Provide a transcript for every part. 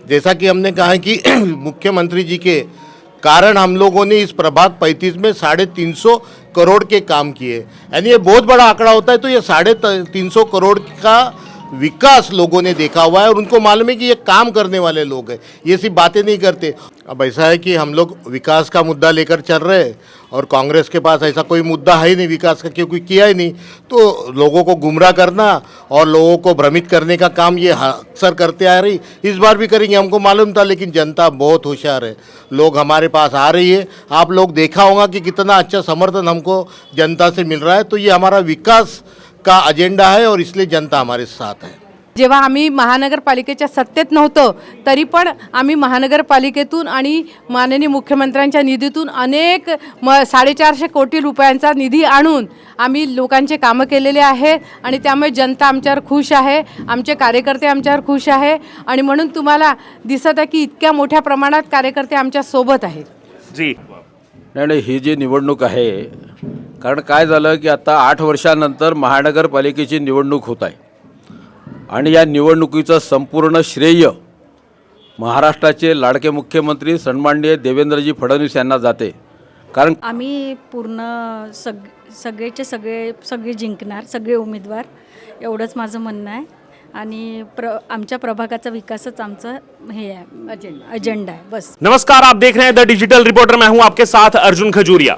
जैसा कि हमने कहा है कि मुख्यमंत्री जी के कारण हम लोगों ने इस प्रभाग 35 में 350 करोड़ के काम किए, यानी ये बहुत बड़ा आंकड़ा होता है। तो ये 350 करोड़ का विकास लोगों ने देखा हुआ है और उनको मालूम है कि ये काम करने वाले लोग हैं, ये सिर्फ बातें नहीं करते। अब ऐसा है कि हम लोग विकास का मुद्दा लेकर चल रहे हैं और कांग्रेस के पास ऐसा कोई मुद्दा है ही नहीं विकास का, क्योंकि किया ही नहीं। तो लोगों को गुमराह करना और लोगों को भ्रमित करने का काम ये अक्सर करते आ रही, इस बार भी करेंगे, हमको मालूम था। लेकिन जनता बहुत होशियार है, लोग हमारे पास आ रही है। आप लोग देखा होगा कि कितना अच्छा समर्थन हमको जनता से मिल रहा है। तो ये हमारा विकास का अजेंडा है और इसलिए जनता हमारे साथ है। जेव्हा आम्ही महानगरपालिकेच्या सत्तेत नव्हतो तरी पण आम्ही महानगरपालिकेतून आणि माननीय मुख्यमंत्र्यांच्या निधीतून अनेक 450 कोटी रुपयांचा निधी आणून आम्ही लोकांचे कामं केलेले आहेत आणि त्यामुळे जनता आमच्यावर खुश आहे, आमचे कार्यकर्ते आमच्यावर खुश आहे आणि म्हणून तुम्हाला दिसत आहे की इतक्या मोठ्या प्रमाणात कार्यकर्ते आमच्या सोबत आहेत। जी नाही, ही जी निवडणूक आहे, कारण काय झालं की आता 8 वर्षानंतर महानगरपालिकेची निवडणूक होत आहे आणि या निवडणुकीचं संपूर्ण श्रेय महाराष्ट्राचे लाडके मुख्यमंत्री सन्माननीय देवेंद्रजी फडणवीस यांना जाते। कारण आम्ही पूर्ण सगळे जिंकणार, सगळे उमेदवार, एवढंच माझं म्हणणं आहे। आणि आमच्या प्रभागाचा विकासच आमचं हे आहे, एजेंडा है बस। नमस्कार, आप देख रहे हैं द डिजिटल रिपोर्टर, मैं हूं आपके साथ अर्जुन खजूरिया।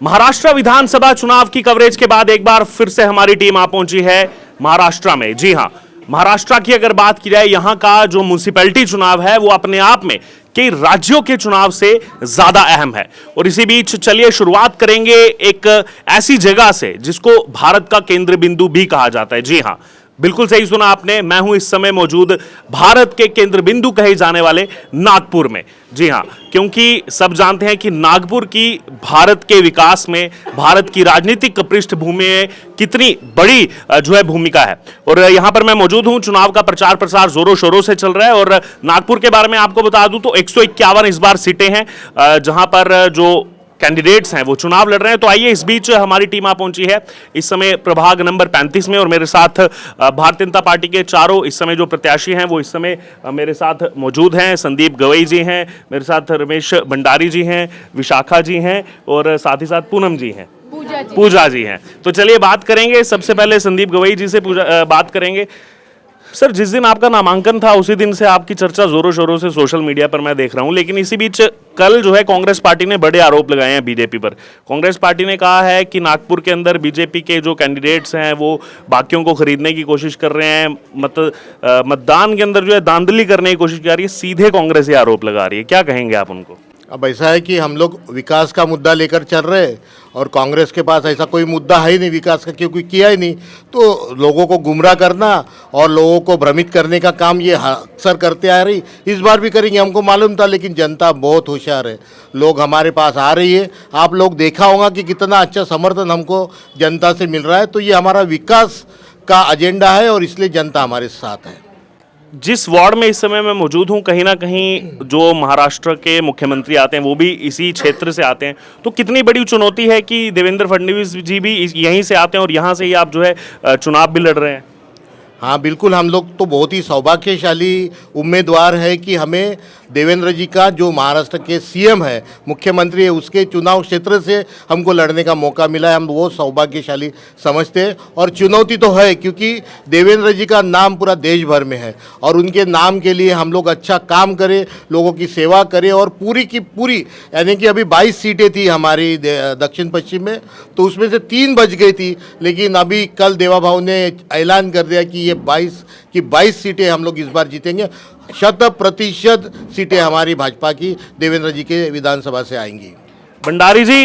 महाराष्ट्र विधानसभा चुनाव की कवरेज के बाद एक बार फिर से हमारी टीम आ पहुंची है महाराष्ट्र में। जी हां, महाराष्ट्र की अगर बात की जाए, यहां का जो म्युनिसिपैलिटी चुनाव है वो अपने आप में कई राज्यों के चुनाव से ज्यादा अहम है। और इसी बीच चलिए शुरुआत करेंगे एक ऐसी जगह से जिसको भारत का केंद्र बिंदु भी कहा जाता है। जी हां, बिल्कुल सही सुना आपने, मैं हूं इस समय मौजूद भारत के केंद्र बिंदु कहे जाने वाले नागपुर में। जी हां, क्योंकि सब जानते हैं कि नागपुर की भारत के विकास में, भारत की राजनीतिक पृष्ठभूमि में कितनी बड़ी जो है भूमिका है। और यहां पर मैं मौजूद हूं, चुनाव का प्रचार प्रसार जोरों शोरों से चल रहा है। और नागपुर के बारे में आपको बता दूं तो 151 इस बार सीटें हैं जहां पर जो कैंडिडेट्स हैं वो चुनाव लड़ रहे हैं। तो आइए, इस बीच हमारी टीम आ पहुंची है इस समय प्रभाग नंबर 35 में और मेरे साथ भारतीय जनता पार्टी के चारों इस समय जो प्रत्याशी हैं वो इस समय मेरे साथ मौजूद हैं। संदीप गवई जी हैं, मेरे साथ रमेश भंडारी जी हैं, विशाखा जी हैं और साथ ही साथ पूनम जी हैं, पूजा जी हैं। तो चलिए बात करेंगे, सबसे पहले संदीप गवई जी से बात करेंगे। सर, जिस दिन आपका नामांकन था उसी दिन से आपकी चर्चा जोरों शोरों से सोशल मीडिया पर मैं देख रहा हूं, लेकिन इसी बीच कल जो है कांग्रेस पार्टी ने बड़े आरोप लगाए हैं बीजेपी पर। कांग्रेस पार्टी ने कहा है कि नागपुर के अंदर बीजेपी के जो कैंडिडेट्स हैं वो बाकियों को खरीदने की कोशिश कर रहे हैं, मतदान के अंदर जो है धांधली करने की कोशिश कर रही है। सीधे कांग्रेस ये आरोप लगा रही है, क्या कहेंगे आप उनको? अब ऐसा है कि हम लोग विकास का मुद्दा लेकर चल रहे हैं और कांग्रेस के पास ऐसा कोई मुद्दा है ही नहीं विकास का, क्योंकि किया ही नहीं। तो लोगों को गुमराह करना और लोगों को भ्रमित करने का काम ये अक्सर करते आ रही, इस बार भी करेंगे, हमको मालूम था। लेकिन जनता बहुत होशियार है, लोग हमारे पास आ रही है। आप लोग देखा होगा कि कितना अच्छा समर्थन हमको जनता से मिल रहा है। तो ये हमारा विकास का एजेंडा है और इसलिए जनता हमारे साथ है। जिस वार्ड में इस समय मैं मौजूद हूं, कहीं ना कहीं जो महाराष्ट्र के मुख्यमंत्री आते हैं वो भी इसी क्षेत्र से आते हैं। तो कितनी बड़ी चुनौती है कि देवेंद्र फडणवीस जी भी यहीं से आते हैं और यहां से ही आप जो है चुनाव भी लड़ रहे हैं। हाँ बिल्कुल, हम लोग तो बहुत ही सौभाग्यशाली उम्मीदवार है कि हमें देवेंद्र जी का जो महाराष्ट्र के सीएम है, मुख्यमंत्री है, उसके चुनाव क्षेत्र से हमको लड़ने का मौका मिला है। हम वो सौभाग्यशाली समझते हैं। और चुनौती तो है क्योंकि देवेंद्र जी का नाम पूरा देश भर में है और उनके नाम के लिए हम लोग अच्छा काम करें, लोगों की सेवा करें। और पूरी की पूरी, यानी कि अभी 22 सीटें थी हमारी दक्षिण पश्चिम में, तो उसमें से 3 बच गई थी। लेकिन अभी कल देवाभाऊ ने ऐलान कर दिया कि ये 22 की 22 सीटें हम लोग इस बार जीतेंगे। 100% सीटें हमारी भाजपा की देवेंद्र जी के विधानसभा से आएंगी। भंडारी जी,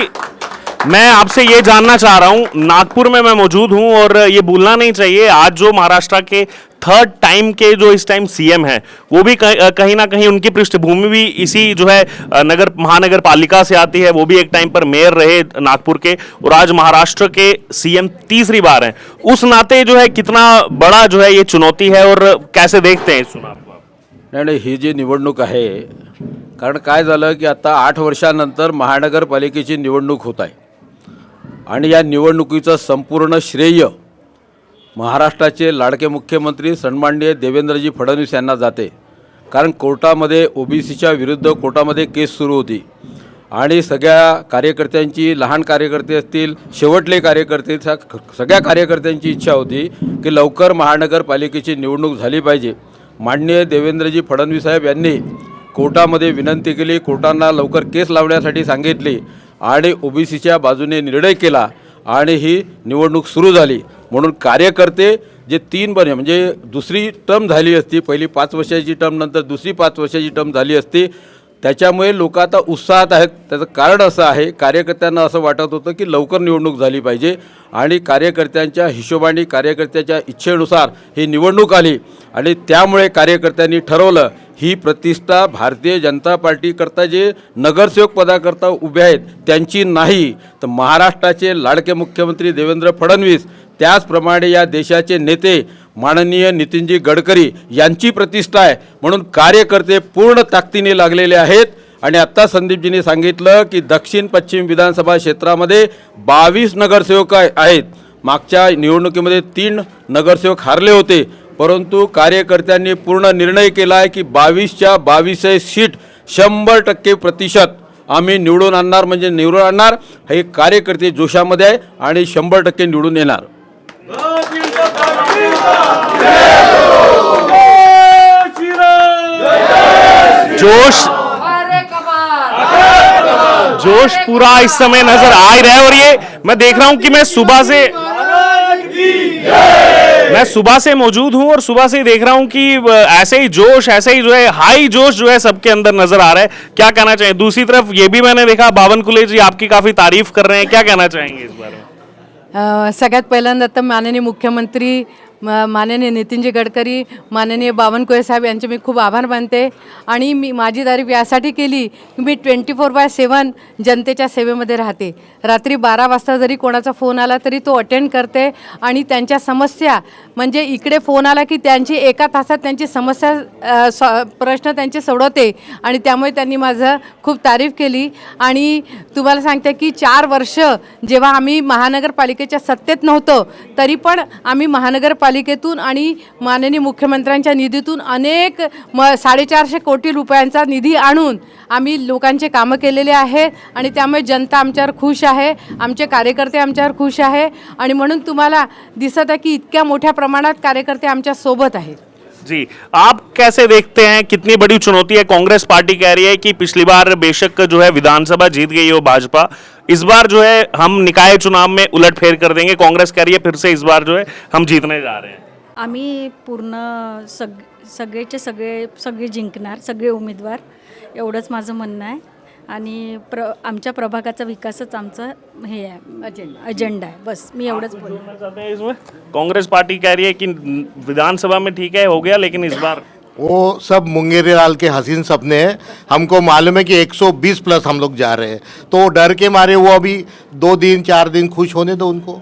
मैं आपसे ये जानना चाह रहा हूं, नागपुर में मैं मौजूद हूं और ये भूलना नहीं चाहिए, आज जो महाराष्ट्र के 3rd टाइम के जो इस टाइम सीएम हैं वो भी कहीं ना कहीं उनकी पृष्ठभूमि भी इसी जो है महानगर पालिका से आती है। वो भी एक टाइम पर मेयर रहे नागपुर के और आज महाराष्ट्र के सीएम तीसरी बार हैं। उस नाते जो है कितना बड़ा जो है ये चुनौती है और कैसे देखते हैं इस चुनाव को? नाही, ही जी निवडणूक आहे, कारण काय झालं की आता 8 वर्षानंतर महानगरपालिकेची निवडणूक होत आहे आणि या निवडणुकीचं संपूर्ण श्रेय महाराष्ट्राचे लाडके मुख्यमंत्री सन्माननीय देवेंद्रजी फडणवीस यांना जाते। कारण कोर्टामध्ये ओबीसीच्या विरुद्ध कोर्टामध्ये केस सुरू होती आणि सगळ्या कार्यकर्त्यांची, लहान कार्यकर्ते असतील, शेवटले कार्यकर्ते, सगळ्या कार्यकर्त्यांची इच्छा होती की लवकर महानगरपालिकेची निवडणूक झाली पाहिजे. माननीय देवेंद्रजी फडणवीस साहेब यांनी कोर्टामध्ये विनंती केली, कोर्टांना लवकर केस लावण्यासाठी सांगितली आणि ओबीसीच्या बाजूने निर्णय केला आणि ही निवडणूक सुरू झाली. म्हणून कार्यकर्ते जे 3 बने म्हणजे दुसरी टर्म झाली असती, पहिली 5 वर्षाची टर्म नंतर दुसरी 5 वर्षाची टर्म झाली असती, त्याच्यामुळे लोक आता उत्साहात आहेत. त्याचं कारण असं आहे, कार्यकर्त्यांना असं वाटत होतं की लवकर निवडणूक झाली पाहिजे आणि कार्यकर्त्यांच्या हिशोबाने, कार्यकर्त्याच्या इच्छेनुसार ही निवडणूक आली आणि त्यामुळे कार्यकर्त्यांनी ठरवलं ही प्रतिष्ठा भारतीय जनता पार्टीकरता जे नगरसेवक पदाकरता उभे आहेत त्यांची नाही, तर महाराष्ट्राचे लाडके मुख्यमंत्री देवेंद्र फडणवीस, त्याचप्रमाणे या देशाचे नेते माननीय नितीनजी गडकरी यांची प्रतिष्ठा आहे. म्हणून कार्यकर्ते पूर्ण ताकदीने लागलेले आहेत आणि आत्ता संदीपजींनी सांगितलं की दक्षिण पश्चिम विधानसभा क्षेत्रामध्ये 22 नगरसेवक आहेत. मागच्या निवडणुकीमध्ये 3 नगरसेवक हारले होते, परंतु कार्यकर्त्यांनी पूर्ण निर्णय केला आहे की 22च्या 22 सीट 100% आम्ही निवडून आणणार, म्हणजे निवडून आणणार. हे कार्यकर्ते जोशामध्ये आहे आणि 100% निवडून येणार. जोश पूरा इस समय नजर आ ही रहा है और ये मैं देख रहा हूं कि मैं सुबह से मौजूद हूं और सुबह से ही देख रहा हूं कि ऐसे ही जोश, ऐसे ही जो है हाई जोश जो है सबके अंदर नजर आ रहा है. क्या कहना चाहिए? दूसरी तरफ ये भी मैंने देखा बावनकुळे जी आपकी काफी तारीफ कर रहे हैं, क्या कहना चाहेंगे इस बारे में? सगळ्यात पहिल्यांदा तर माननीय मुख्यमंत्री माननीय नितीनजी गडकरी, माननीय बावनकुळे साहेब यांचे मी खूप आभार मानते. आणि मी माझी तारीफ यासाठी केली की मी 24/7 जनतेच्या सेवेमध्ये राहते. रात्री 12 वाजता जरी कोणाचा फोन आला तरी तो अटेंड करते आणि त्यांच्या समस्या, म्हणजे इकडे फोन आला की त्यांची एका तासात त्यांची समस्या प्रश्न त्यांचे सोडवते आणि त्यामुळे त्यांनी माझं खूप तारीफ केली. आणि तुम्हाला सांगते की 4 वर्ष जेव्हा आम्ही महानगरपालिकेच्या सत्तेत नव्हतो तरी पण आम्ही महानगरपालिकेतून आणि माननीय मुख्यमंत्र्यांच्या निधीतून अनेक 450 कोटी रुपयांचा निधी आणून आम्ही लोकांचे कामं केलेले आहेत आणि त्यामुळे जनता आमच्यावर खुश आहे, आमचे कार्यकर्ते आमच्यावर खुश आहे आणि म्हणून तुम्हाला दिसत आहे की इतक्या मोठ्या प्रमाणात कार्यकर्ते आमच्या सोबत आहेत. जी, आप कैसे देखते हैं? कितनी बड़ी चुनौती है? कांग्रेस पार्टी कह रही है कि पिछली बार बेशक जो है विधानसभा जीत गई हो भाजपा, इस बार जो है हम निकाय चुनाव में उलटफेर कर देंगे. कांग्रेस कह रही है फिर से इस बार जो है हम जीतने जा रहे हैं. आम्ही पूर्ण सगळे जिंकणार, सगळे उमेदवार, एवढंच माझं म्हणणं आहे. आणि आमच्या प्रभागाचा विकासच आमचं हे आहे, अजेंडा आहे. बस मी एवढंच बोलणार चाहते हैं इसमें. कांग्रेस पार्टी कह रही है कि विधानसभा में ठीक है हो गया, लेकिन इस बार वो सब मुंगेरी लाल के हसीन सपने हैं. हमको मालूम है कि 120+ हम लोग जा रहे हैं, तो डर के मारे वो अभी 2 दिन 4 दिन खुश होने दो उनको.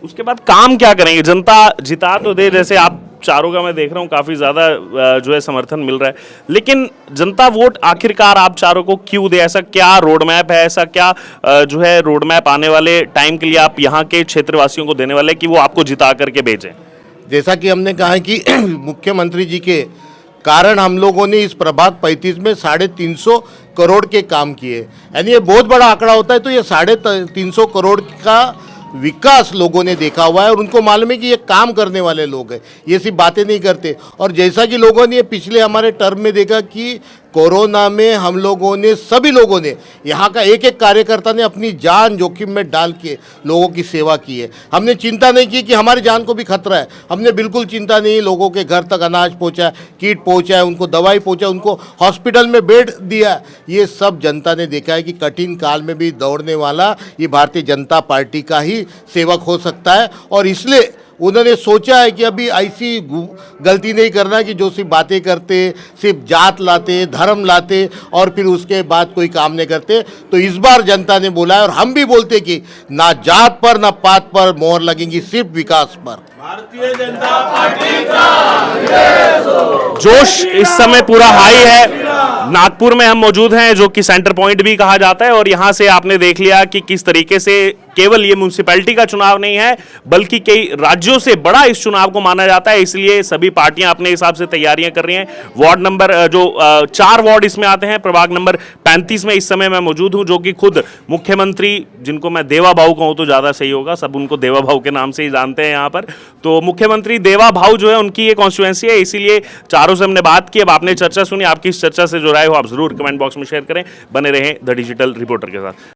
उसके बाद काम क्या करेंगे? जनता जिता तो दे, जैसे आप चारों का मैं देख रहा हूँ काफ़ी ज़्यादा जो है समर्थन मिल रहा है, लेकिन जनता वोट आखिरकार आप चारों को क्यों दे? ऐसा क्या रोड मैप है, ऐसा क्या जो है रोड मैप आने वाले टाइम के लिए आप यहाँ के क्षेत्रवासियों को देने वाले कि वो आपको जिता करके भेजें? जैसा कि हमने कहा है कि मुख्यमंत्री जी के कारण हम लोगों ने इस प्रभाग 35 में 350 करोड़ के काम किए. यानी ये बहुत बड़ा आंकड़ा होता है. तो ये 350 करोड़ का विकास लोगों ने देखा हुआ है और उनको मालूम है कि ये काम करने वाले लोग हैं, ये सिर्फ बातें नहीं करते. और जैसा कि लोगों ने पिछले हमारे टर्म में देखा कि कोरोना में हम लोगों ने, सभी लोगों ने, यहाँ का एक एक कार्यकर्ता ने अपनी जान जोखिम में डाल के लोगों की सेवा की है. हमने चिंता नहीं की कि हमारी जान को भी खतरा है. हमने बिल्कुल चिंता नहीं. लोगों के घर तक अनाज पहुँचा, किट पहुँचा, उनको दवाई पहुँचा, उनको हॉस्पिटल में बेड दिया. ये सब जनता ने देखा है कि कठिन काल में भी दौड़ने वाला ये भारतीय जनता पार्टी का ही सेवक हो सकता है. और इसलिए उन्होंने सोचा है कि अभी ऐसी गलती नहीं करना कि जो सिर्फ बातें करते, सिर्फ जात लाते, धर्म लाते और फिर उसके बाद कोई काम नहीं करते. तो इस बार जनता ने बोला है और हम भी बोलते कि ना जात पर ना पात पर मोहर लगेंगी, सिर्फ विकास पर. भारतीय जनता पार्टी का जोश इस समय पूरा हाई है. नागपुर में हम मौजूद हैं, जो कि सेंटर पॉइंट भी कहा जाता है, और यहां से आपने देख लिया कि किस तरीके से केवल ये म्युनिसिपैलिटी का चुनाव नहीं है बल्कि कई राज्यों से बड़ा इस चुनाव को माना जाता है, इसलिए सभी पार्टियां अपने हिसाब से तैयारियां कर रही हैं। वार्ड नंबर 4 वार्ड इसमें आते हैं, प्रभाग नंबर 35 में इस समय मैं मौजूद हूं, जो कि खुद मुख्यमंत्री, जिनको मैं देवा भाऊ कहूं तो ज्यादा सही होगा, सब उनको देवा भाऊ के नाम से ही जानते हैं यहाँ पर, तो मुख्यमंत्री देवा भाऊ जो है उनकी ये कॉन्स्टिट्यूएंसी है, इसीलिए चारों से हमने बात की। अब आपने चर्चा सुनी, आपकी इस चर्चा से जो राय हो आप जरूर कमेंट बॉक्स में शेयर करें। बने रहें द डिजिटल रिपोर्टर के साथ।